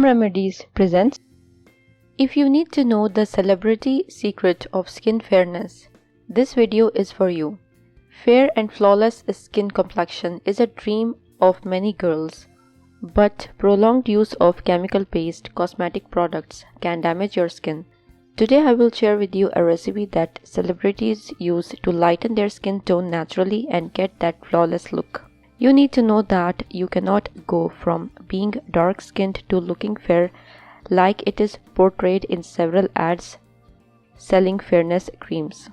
Home Remedies presents. If you need to know the celebrity secret of skin fairness, this video is for you. Fair and flawless skin complexion is a dream of many girls, but prolonged use of chemical-based cosmetic products can damage your skin. Today I will share with you a recipe that celebrities use to lighten their skin tone naturally and get that flawless look. You need to know that you cannot go from being dark-skinned to looking fair like it is portrayed in several ads selling fairness creams.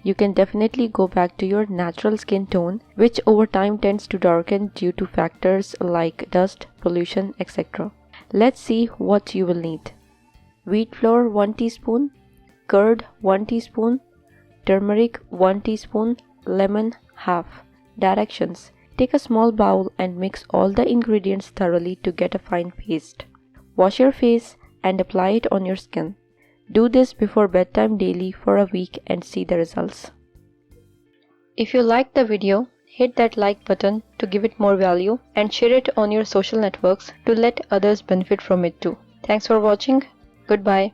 You can definitely go back to your natural skin tone, which over time tends to darken due to factors like dust, pollution, etc. Let's see what you will need. Wheat flour 1 teaspoon, curd 1 teaspoon, turmeric 1 teaspoon, lemon half. Directions: take a small bowl and mix all the ingredients thoroughly to get a fine paste. Wash your face and apply it on your skin. Do this before bedtime daily for a week and see the results. If you liked the video, hit that like button to give it more value and share it on your social networks to let others benefit from it too. Thanks for watching. Goodbye.